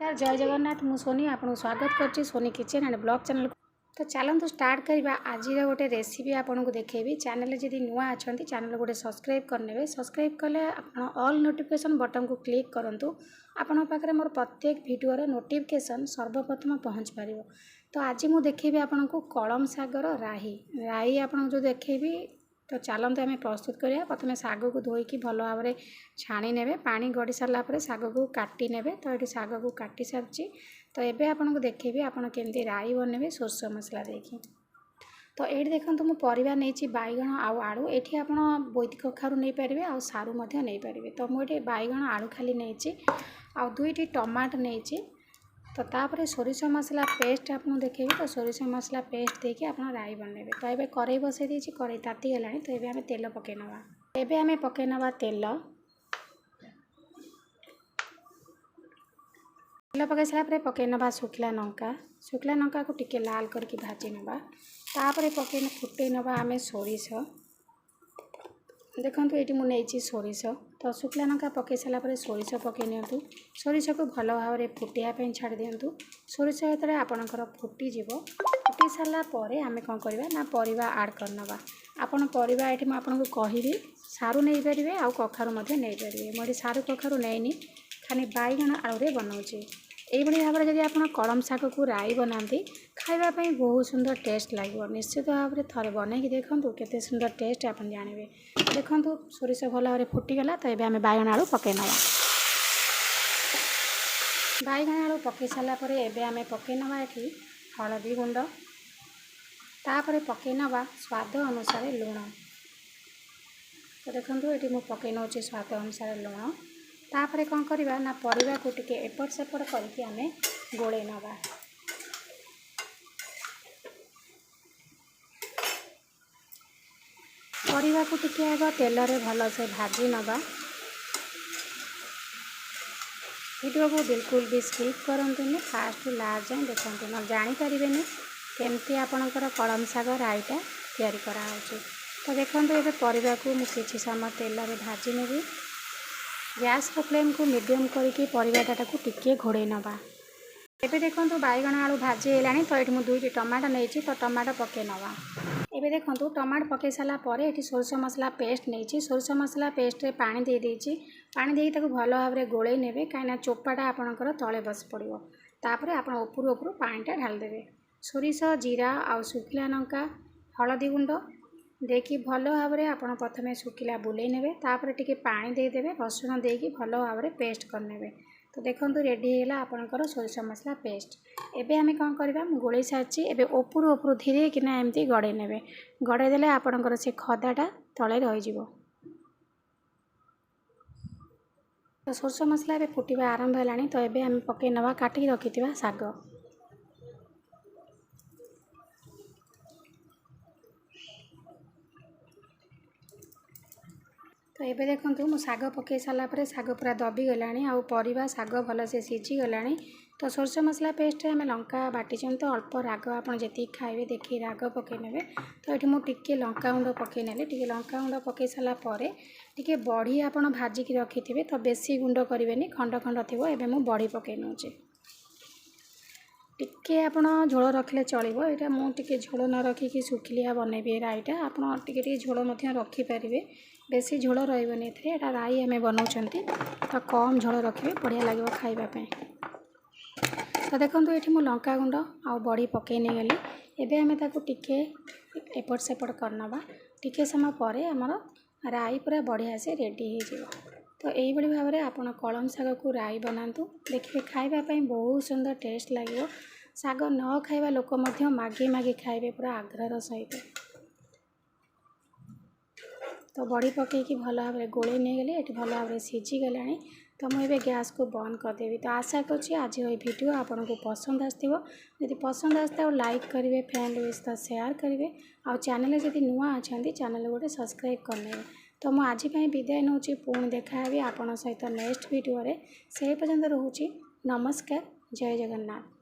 यार जय जगन्नाथ मु सोनी आपको स्वागत करछि Soni kitchen and blog channel. तो चलतु स्टार्ट करवा आज गोटे रेसिपी आपको देखेबी। चैनल जदि नुआ अच्छा चैनल गोटे सब्सक्राइब करने। सब्सक्राइब कले आप ऑल नोटिफिकेशन बटन को क्लिक करूँ। आपण पाखे मोर प्रत्येक वीडियो नोटिफिकेशन सर्वप्रथम पहुँच पार। तो आज मुझे देखेबी आपको कलम सागर राही राही आपको जो देखेबी। तो चलते आम प्रस्तुत करिया। प्रथम शाग को धोईकी भल भाव में छाणी ने पानी गड़ी सारापर शाग को काटी ने। तो ये शाग को काटी सारी। तो ये आपको देखेबी आपड़ केमती राई बनइबे सोरष मसला देकी। तो ये देखो मुझे परिवा नहीं बैगण आउ आलू ये आप बोईती कखारू नहीं पारे आ सारू नहीं पारे। तो मुझे बैगण आलू खाली नहीं आ दुईटी टमाटो नहीं। तो तापर सोरिष मसला पेस्ट आपको देखेबी। तो सोरिष मसला पेस्ट देके आप राई बनइबे। तो ये कड़ाई बसई देछि कड़ाई ताती गलानी। तो ये आम तेल पकई नवा। एबे आम पकई नवा तेल पकई सारा पकई नवा शुखला लंका को टिके लाल करके भाजी नवा। तापर पकई फुटई नवा आम सोरिष। देखो ये मुझे सोरिष। तो शुखला लंका पकई सारापर सोरिष पकई नियंतु। सोरिष को भल भाव में फुटापी छाड़ दिंतु। सोरिष जो आपणकर फुटीज फुटी सारापर आम कौन करवा ना परिवा आड करनवा। आपन परिवा ये आपको कहबी सारू नहीं पारे आ कखारू नहीं पारे। मुझे सारू कखारू नहीं खाली बैगण आलू बनाऊँगी। यही भाव में जब आप कलम शाग को राई बनाती खावाई बहुत सुंदर टेस्ट लगे। निश्चित भाव में थे बनई देखूँ केते सुंदर टेस्ट आप जानवे। देखूँ सोरिष भल भाव में फुटीगला। तो ये आम बैगण आलू पकई नवा। बैगण आलू पकई सारापर एबे आम पकई नवा ये हलदी गुंड। तापर पकई नवा स्वाद अनुसार लुण। तो देखो ये मुझे पकई नौ स्वाद अनुसार लुण। तापर कौन करवा ना परिवा को टिके एपट सेपट करके आम गोले नवा। परिवा को टिके आग तेल रे भल से भाजी नवा। वीडियो को बिल्कुल भी स्किप करंतुनी फास्ट लास्ट जाए देखते न जानीपारे केमती आपणकर कलम शाग राईटा तैयारी कराऊँच। तो देखो ये परिवा को मुझे किसी समय तेल रे भाजी नेबी। गैस फ्लेम को मीडियम करके परिवाटा को टिके घोड़े नवा। एबे देखो बैगण आलू भाजी है। तो ये मुझे दुईटी टमाटो नहीं। तो टमाटो पकई नवा। एबे देखो टमाटो पकई सारापर ये सोरिष मसला पेस्ट नहीं। सोरिष मसला पेस्ट रे पानी दे देछि। पानी देके भल भाव में गोले ने कहीं चोपाटा आपणकर तले बस पड़ो। तापर आप उपरू उपरू पानीटा ढाल देवे। सोरिष जीरा आ शुखला लंका हलदी गुंड देकी भल भाव में आप प्रथम शुखिला बुले ने। तापर टिके पानी देदेवे रसुण देकी भल भाव में पेस्ट करने। तो देखो रेडी है आपणकर सोरिष मसला पेस्ट। एबे आम कौन करवा गोले सारी। एबे उपरू उपरू धीरे किना एमती गड़े ने। गड़े देले आपणकर से खदाटा तले रही। तो सोरष मसला ए फुटवा आरंभ है। तो ये आम पकई नवा काटिक रखि शाग। तो ये देखो मु शाग पकई सारापर शाग पूरा दबी गला आ परिवा शाग भल से सीझी गला। तो सोरष मसला पेस्ट आम लंका बाटी तो अल्प राग आप जी खाइबे देखिए राग पकई ने। तो ये मुझे लंका गुंड पकई ने। लंका गुंड पकई सारापर टिके बड़ी आप भाजिक रखि। तो बेसी गुंड करें खंड खंड थी। एबे मु बड़ी पकई नौचे। टिके आप झोल रखिले चलो। यहाँ मुझे झोल न रखिकी शुखिलिया बनइबे राईटा। आप टिके झोल रखिपारे बेसी झोल रही एटा राई आम बनाऊँ। तो कम झोल रखिए बढ़िया लगे खाइबापे। तो देखो ये मुझे लंका गुंड आ बड़ी पकई नहीं गली। एबे आम ताको टिके एपट सेपट करनवा। टिके समय पर आमर राई पूरा बढ़िया से रेडी हो। तो यही भाव में आप कलम शाग को राई बनातु देखिए खाइबापी बहुत सुंदर टेस्ट लगे। शाग न खाइबा लोक मागी मागी खाइबे पूरा आग्रह सहित। तो बड़ी पकईकी भल भाव में गोले नहीं गले ये भल भाव में सीझी गला। तो मुझे गैस को बंद करदेवी। तो आशा करुँच आज ये वीडियो आपको पसंद आसो। यदि पसंद आसता लाइक करेंगे फ्रेंड विश तो शेयर करेंगे। आ चैनल जब नुआ अच्छा चैनल गोटे सब्सक्राइब करने। तो मुझे आज विदाय नौ पुणी देखा आपण सहित नेक्स्ट वीडियो से पर्यंत रोचे। नमस्कार जय जगन्नाथ।